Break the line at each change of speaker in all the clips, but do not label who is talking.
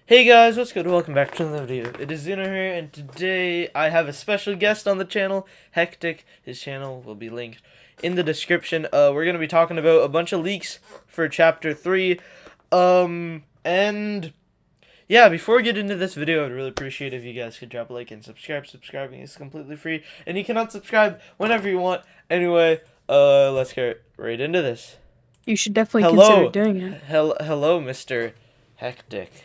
Hey guys, what's good? Welcome back to another video. It is Zeno here, and today I have a special guest on the channel, Hectic. His channel will be linked in the description. We're gonna be talking about a bunch of leaks for Chapter 3. And yeah, before we get into this video, I'd really appreciate if you guys could drop a like and subscribe. Subscribing is completely free, and you can unsubscribe whenever you want. Anyway, let's get right into this.
You should definitely consider
Hello,
doing it.
hello, Mr. Hectic.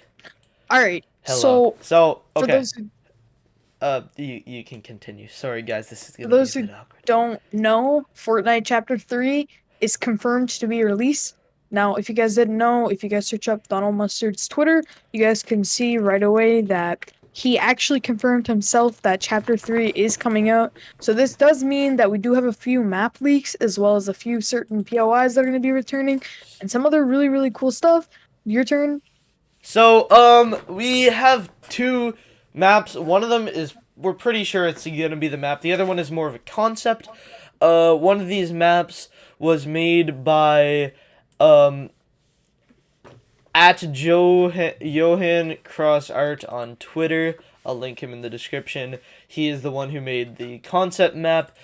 All right.
Hello.
So
So,
for
okay.
those who,
You can continue. Sorry, guys, this is
for
gonna be a
those who
bit awkward.
don't know, Fortnite Chapter 3 is confirmed to be released. Now, if you guys didn't know, if you guys search up Donald Mustard's Twitter, you guys can see right away that he actually confirmed himself that Chapter 3 is coming out. So this does mean that we do have a few map leaks as well as a few certain POIs that are going to be returning and some other really, really cool stuff. Your turn.
So, we have two maps. One of them is, we're pretty sure it's gonna be the map. The other one is more of a concept. One of these maps was made by, at Johan Cross Art on Twitter. I'll link him in the description. He is the one who made the concept map.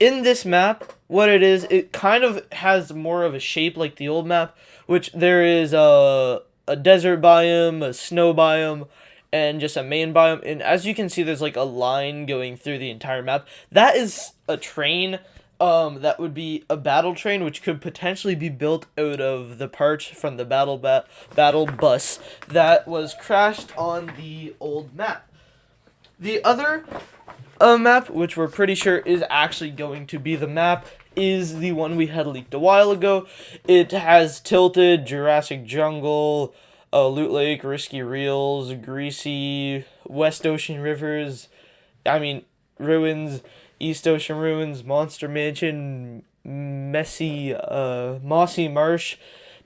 In this map, what it is, it kind of has more of a shape like the old map, which there is a desert biome, a snow biome, and just a main biome. And as you can see, there's like a line going through the entire map. That is a train. That would be a battle train, which could potentially be built out of the parts from the battle bus that was crashed on the old map. The other map, which we're pretty sure is actually going to be the map, is the one we had leaked a while ago. It has Tilted, Jurassic Jungle, Loot Lake, Risky Reels, Greasy, West Ocean Rivers, Ruins, East Ocean Ruins, Monster Mansion, Mossy Marsh,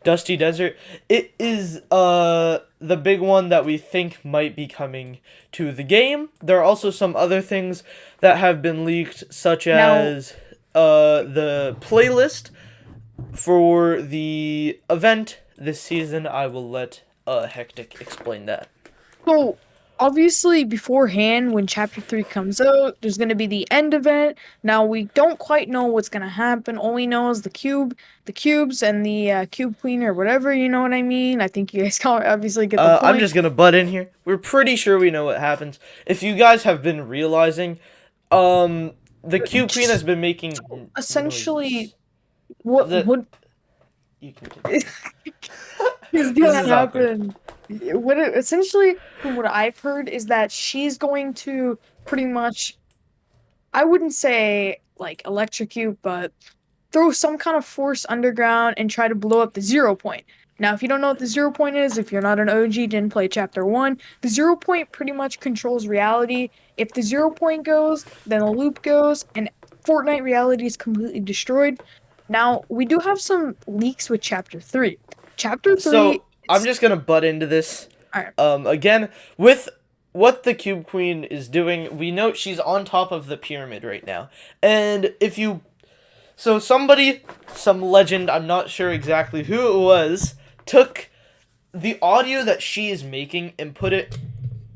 Dusty Desert. It is the big one that we think might be coming to the game. There are also some other things that have been leaked, such
Now,
as the playlist for the event this season. I will let Hectic explain that.
so obviously beforehand when chapter 3 comes out, there's going to be the end event. Now we don't quite know what's going to happen. All we know is the cubes and the cube queen or whatever, you know what I mean? I think you guys can obviously get the
I'm
point.
just gonna butt in here. We're pretty sure we know what happens. If you guys have been realizing, the Cube Queen has been making
So essentially
noises.
what
The
what
You can continue.
is
This
gonna
is awkward.
happen? Essentially from what I've heard is that she's going to pretty much, I wouldn't say like electrocute, but throw some kind of force underground and try to blow up the 0 point. Now, if you don't know what the 0 point is, if you're not an OG, didn't play chapter 1, the 0 point pretty much controls reality. If the 0 point goes, then the loop goes, and Fortnite reality is completely destroyed. Now, we do have some leaks with chapter 3. Chapter 3
So I'm
is.
just gonna butt into this.
Alright.
Again, with what the Cube Queen is doing, we know she's on top of the pyramid right now. And if you So somebody, some legend, I'm not sure exactly who it was, took the audio that she is making and put it,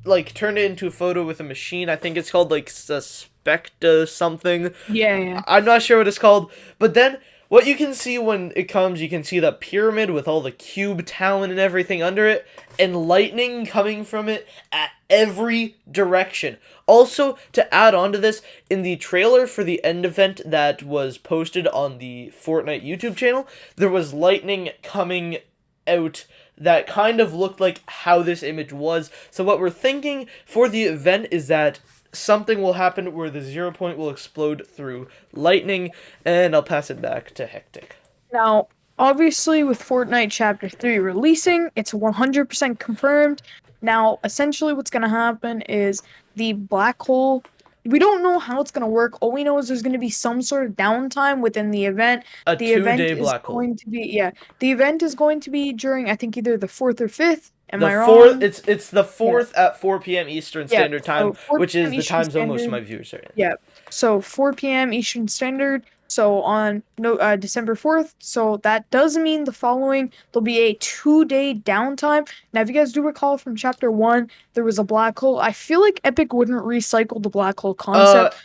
like, turned it into a photo with a machine. I think it's called, like, Suspecta something.
Yeah, yeah.
I'm not sure what it's called. But then, what you can see when it comes, you can see the pyramid with all the cube talent and everything under it, and lightning coming from it at every direction. Also, to add on to this, in the trailer for the end event that was posted on the Fortnite YouTube channel, there was lightning coming out that kind of looked like how this image was. So what we're thinking for the event is that something will happen where the 0 point will explode through lightning, and I'll pass it back to Hectic.
Now, obviously, with Fortnite Chapter 3 releasing, it's 100% confirmed. Now, essentially, what's going to happen is the black hole. We don't know how it's going to work. All we know is there's going to be some sort of downtime within the event.
A
The event
2-day
is
black hole.
going to be, yeah, the event is going to be during, I think, either the 4th or 5th. Am
The
I
fourth,
wrong?
it's the
Yeah.
fourth at 4 p.m. Eastern
Yeah.
Standard
So
Time,
4
which
p.m.
is the
Eastern
time zone most of
Standard.
my viewers are in.
Yeah. So 4 p.m. Eastern Standard. So on no December 4th. So that does mean the following there'll be a 2-day downtime. Now, if you guys do recall from chapter one, there was a black hole. I feel like Epic wouldn't recycle the black hole concept.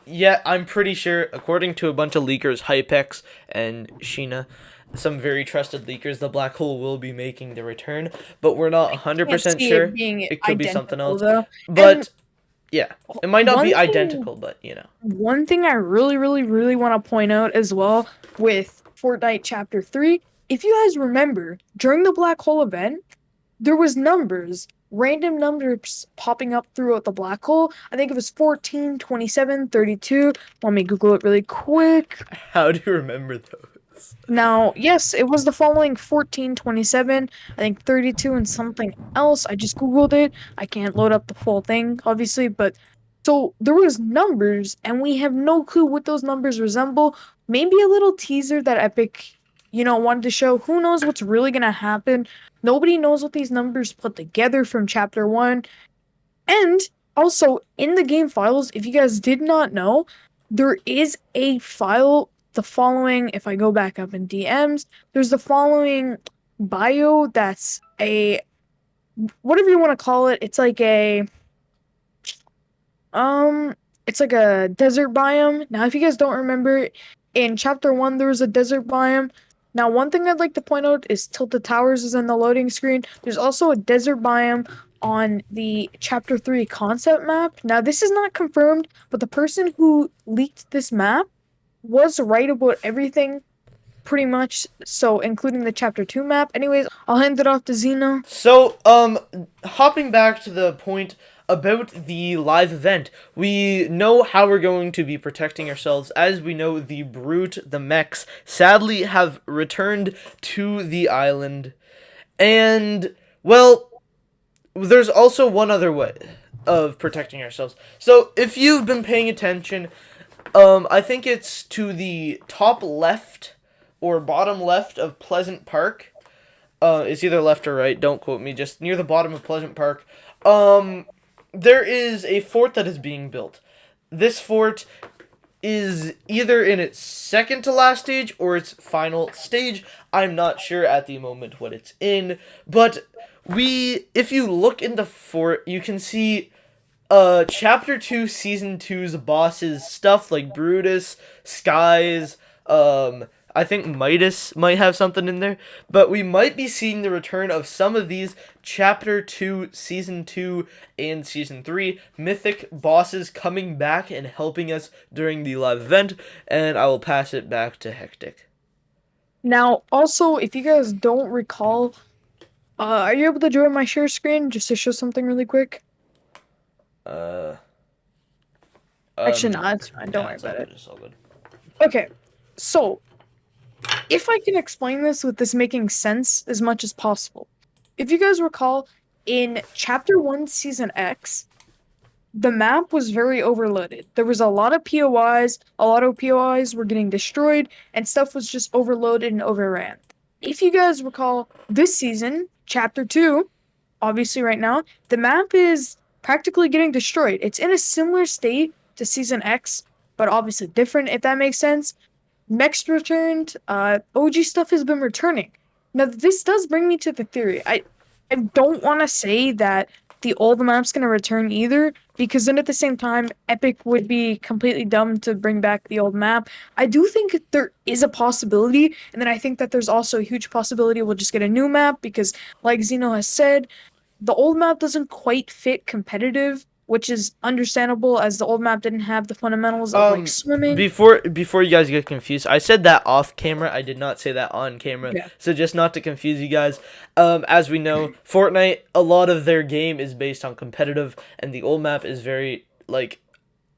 Yeah, I'm pretty sure, according to a bunch of leakers, Hypex and Sheena, some very trusted leakers, the black hole will be making the return, but we're not
Can't
100%
see it
sure.
being
It could be something
identical
else.
though. And
But, yeah, it might not
one
be
thing
identical, but, you know.
One thing I really, really, really want to point out as well with Fortnite Chapter 3, if you guys remember, during the black hole event, there was random numbers popping up throughout the black hole. I think it was 14, 27, 32. Let me Google it really quick.
How do you remember those?
Now, yes, it was the following 14, 27, I think 32 and something else. I just Googled it. I can't load up the full thing, obviously, but so there was numbers and we have no clue what those numbers resemble. Maybe a little teaser that Epic, wanted to show. Who knows what's really gonna happen? Nobody knows what these numbers put together from chapter one. And also in the game files, if you guys did not know, there is a file the following. If I go back up in DMs, there's the following bio that's a whatever you want to call it. Um, it's like a desert biome. Now, if you guys don't remember, in chapter one there was a desert biome. Now, one thing I'd like to point out is Tilted Towers is in the loading screen. There's also a desert biome on the chapter 3 concept map. Now, this is not confirmed, but the person who leaked this map was right about everything pretty much, so including the chapter 2 map. Anyways, I'll hand it off to Zeno.
So, hopping back to the point about the live event, we know how we're going to be protecting ourselves. As we know, the Brute, the mechs, sadly have returned to the island. And, well, there's also one other way of protecting ourselves. So, if you've been paying attention, I think it's to the top left or bottom left of Pleasant Park. It's either left or right, don't quote me, just near the bottom of Pleasant Park. There is a fort that is being built. This fort is either in its second to last stage or its final stage. I'm not sure at the moment what it's in, but if you look in the fort, you can see chapter 2 season two's bosses stuff like Brutus, Skies, I think Midas might have something in there, but we might be seeing the return of some of these chapter 2 season 2 and season 3 mythic bosses coming back and helping us during the live event, and I will pass it back to Hectic.
Now, also, if you guys don't recall, are you able to join my share screen just to show something really quick?
Uh,
Actually, no, it's fine. Don't
yeah,
worry
it's all
about
good,
it.
it's all good.
Okay, so if I can explain this with this making sense as much as possible. If you guys recall, in Chapter 1, Season X, the map was very overloaded. There was a lot of POIs, a lot of POIs were getting destroyed, and stuff was just overloaded and overran. If you guys recall, this season, Chapter 2, obviously right now, the map is practically getting destroyed. It's in a similar state to Season X, but obviously different, if that makes sense. Mechs returned. OG stuff has been returning. Now, this does bring me to the theory. I don't want to say that the old map's going to return either, because then at the same time, Epic would be completely dumb to bring back the old map. I do think there is a possibility, and then I think that there's also a huge possibility we'll just get a new map, because, like Zeno has said, the old map doesn't quite fit competitive, which is understandable as the old map didn't have the fundamentals of like swimming.
Before you guys get confused, I said that off camera. I did not say that on camera.
Yeah.
So just not to confuse you guys. As we know, Fortnite, a lot of their game is based on competitive, and the old map is very like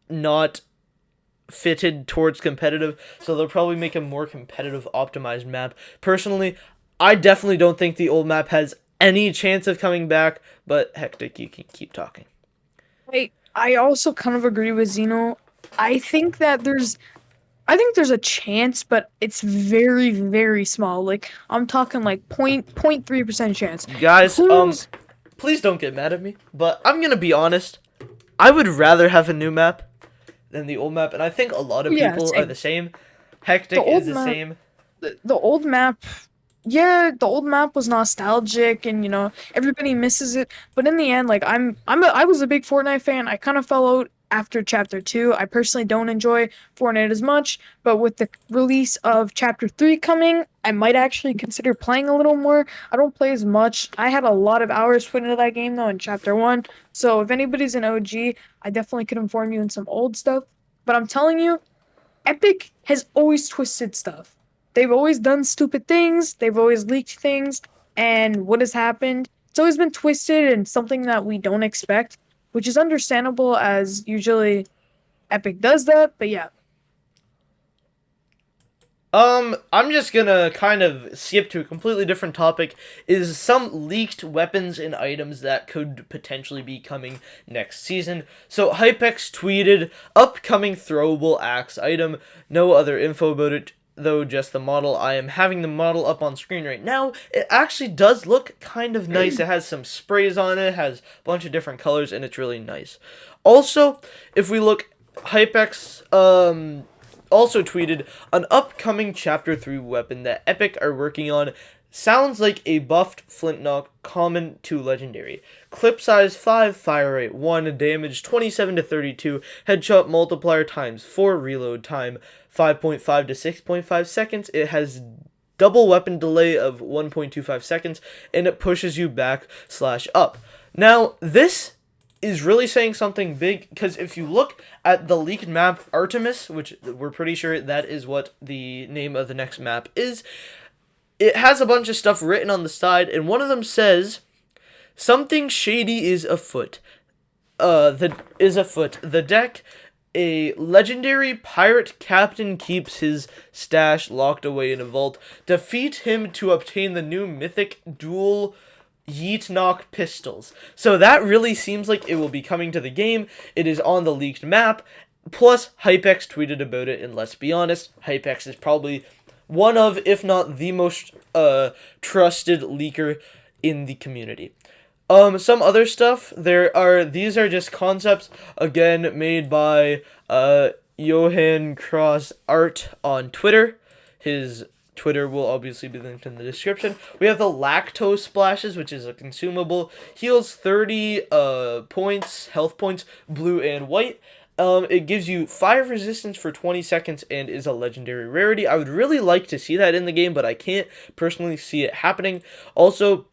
not fitted towards competitive. So they'll probably make a more competitive, optimized map. Personally, I definitely don't think the old map has any chance of coming back. But Hectic, you can keep talking.
I also kind of agree with Zeno. I think that there's a chance, but it's very, very small. Like I'm talking like 0.3% chance.
Guys,
Who's
please don't get mad at me, but I'm gonna be honest. I would rather have a new map than the old map, and I think a lot of
Yeah,
people are
same.
the same.
The
Hectic is
old
the
map,
same.
the old map, yeah, the old map was nostalgic, and everybody misses it. But in the end, like I was a big Fortnite fan. I kind of fell out after Chapter 2. I personally don't enjoy Fortnite as much, but with the release of Chapter 3 coming, I might actually consider playing a little more. I don't play as much. I had a lot of hours put into that game though in Chapter 1. So if anybody's an OG, I definitely could inform you in some old stuff. But I'm telling you, Epic has always twisted stuff. They've always done stupid things, they've always leaked things, and what has happened? It's always been twisted and something that we don't expect, which is understandable as usually Epic does that, but yeah.
I'm just gonna kind of skip to a completely different topic. Is some leaked weapons and items that could potentially be coming next season. So Hypex tweeted upcoming throwable axe item. No other info about it though, just the model. I am having the model up on screen right now. It actually does look kind of nice. It has some sprays on it, has a bunch of different colors, and it's really nice. Also, if we look, Hypex also tweeted an upcoming Chapter 3 weapon that Epic are working on. Sounds like a buffed flintlock, common to legendary. Clip size 5, fire rate 1, damage 27 to 32, headshot multiplier times 4, reload time 5.5 to 6.5 seconds. It has double weapon delay of 1.25 seconds, and it pushes you back slash up. Now, this is really saying something big, because if you look at the leaked map Artemis, which we're pretty sure that is what the name of the next map is, it has a bunch of stuff written on the side, and one of them says, something shady is afoot. The deck, a legendary pirate captain keeps his stash locked away in a vault. Defeat him to obtain the new mythic dual Yeet Knock pistols. So that really seems like it will be coming to the game. It is on the leaked map. Plus, Hypex tweeted about it, and let's be honest, Hypex is probably one of, if not the most trusted leaker in the community. Some other stuff. These are just concepts, again, made by Johan Cross Art on Twitter. His Twitter will obviously be linked in the description. We have the lactose splashes, which is a consumable. Heals 30 points, health points, blue and white. It gives you fire resistance for 20 seconds and is a legendary rarity. I would really like to see that in the game, but I can't personally see it happening. Also,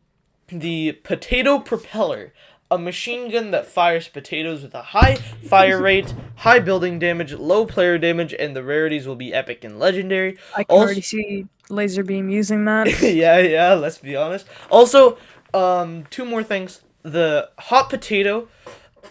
the potato propeller, a machine gun that fires potatoes with a high fire rate, high building damage, low player damage, and the rarities will be epic and legendary.
I can already
Also,
see Laserbeam using that.
yeah, let's be honest. Also, two more things. The hot potato,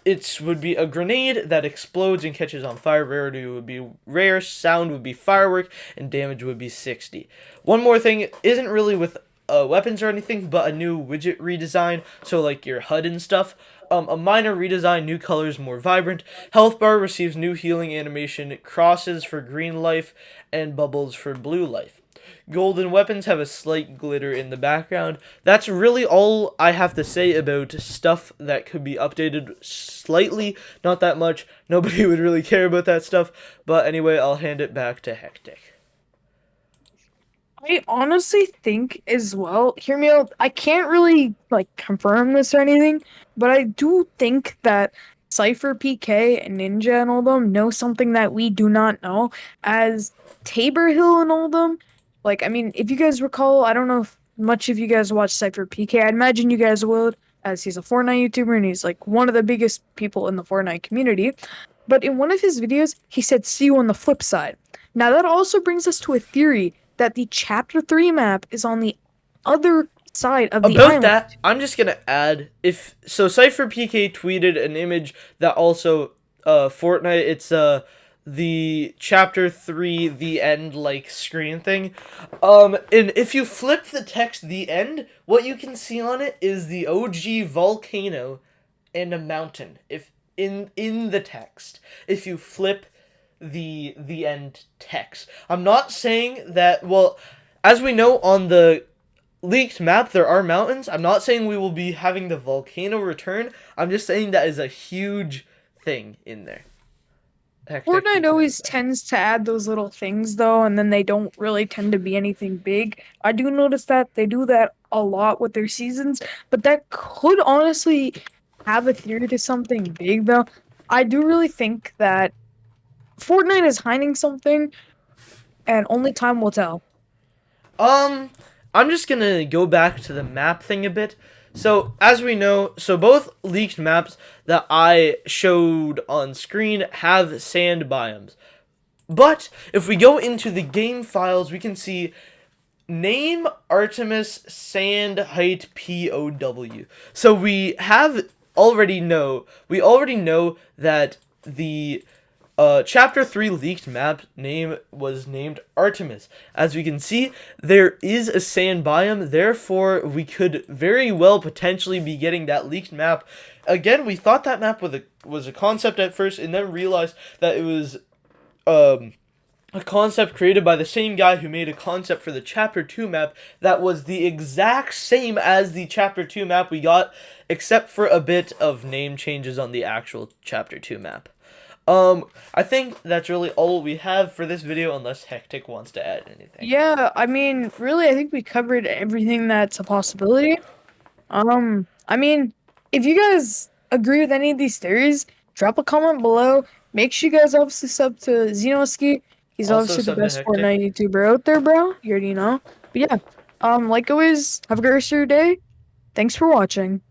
it would be a grenade that explodes and catches on fire. Rarity would be rare, sound would be firework, and damage would be 60. One more thing, isn't really with weapons or anything, but a new widget redesign, so like your HUD and stuff. A minor redesign, new colors, more vibrant. Health bar receives new healing animation, crosses for green life, and bubbles for blue life. Golden weapons have a slight glitter in the background. That's really all I have to say about stuff that could be updated slightly, not that much. Nobody would really care about that stuff, but anyway, I'll hand it back to Hectic.
I honestly think as well, hear me out. I can't really like confirm this or anything, but I do think that Cypher PK and Ninja and all them know something that we do not know. As Tabor Hill and all them, like I mean, if you guys recall, I don't know if much of you guys watch Cypher PK. I'd imagine you guys would, as he's a Fortnite YouTuber and he's like one of the biggest people in the Fortnite community. But in one of his videos, he said, "See you on the flip side." Now that also brings us to a theory that the Chapter 3 map is on the other side of the
About
island.
that, I'm just gonna add, if so, Cypher PK tweeted an image that also Fortnite. It's the Chapter 3 the end like screen thing. And if you flip the text the end, what you can see on it is the OG volcano and a mountain. If in the text, if you flip the end text. I'm not saying that, well, as we know on the leaked map there are mountains. I'm not saying we will be having the volcano return. I'm just saying that is a huge thing in there. Hectic,
Fortnite
what can you
always
say?
tends to add those little things though, and then they don't really tend to be anything big. I do notice that they do that a lot with their seasons, but that could honestly have a theory to something big though. I do really think that Fortnite is hiding something, and only time will tell.
Um, I'm just gonna go back to the map thing a bit. So, as we know, so both leaked maps that I showed on screen have sand biomes. But if we go into the game files, we can see name Artemis Sand Height POW. So we already know that the chapter 3 leaked map name was named Artemis. As we can see, there is a sand biome, therefore we could very well potentially be getting that leaked map. Again, we thought that map was a concept at first, and then realized that it was um a concept created by the same guy who made a concept for the chapter 2 map that was the exact same as the chapter 2 map we got, except for a bit of name changes on the actual chapter 2 map. I think that's really all we have for this video, unless Hectic wants to add anything.
Yeah, I mean, really, I think we covered everything that's a possibility. I mean, if you guys agree with any of these theories, drop a comment below. Make sure you guys obviously sub to Xenoski. He's
Also
obviously the
sub to
best
Hectic.
Fortnite YouTuber out there, bro. You already know. But yeah, like always, have a great rest of your day. Thanks for watching.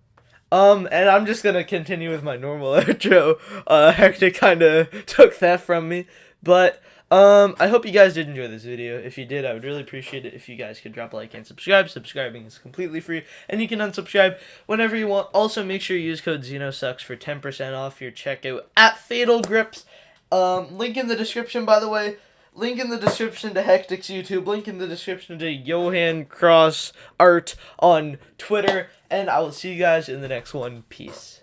And I'm just gonna continue with my normal outro. Hectic kind of took that from me, but I hope you guys did enjoy this video. If you did, I would really appreciate it if you guys could drop a like and subscribe. Subscribing is completely free, and you can unsubscribe whenever you want. Also, make sure you use code XenoSucks for 10% off your checkout at Fatal Grips. Link in the description, by the way. Link in the description to Hectic's YouTube. Link in the description to Johan Cross Art on Twitter. And I will see you guys in the next one. Peace.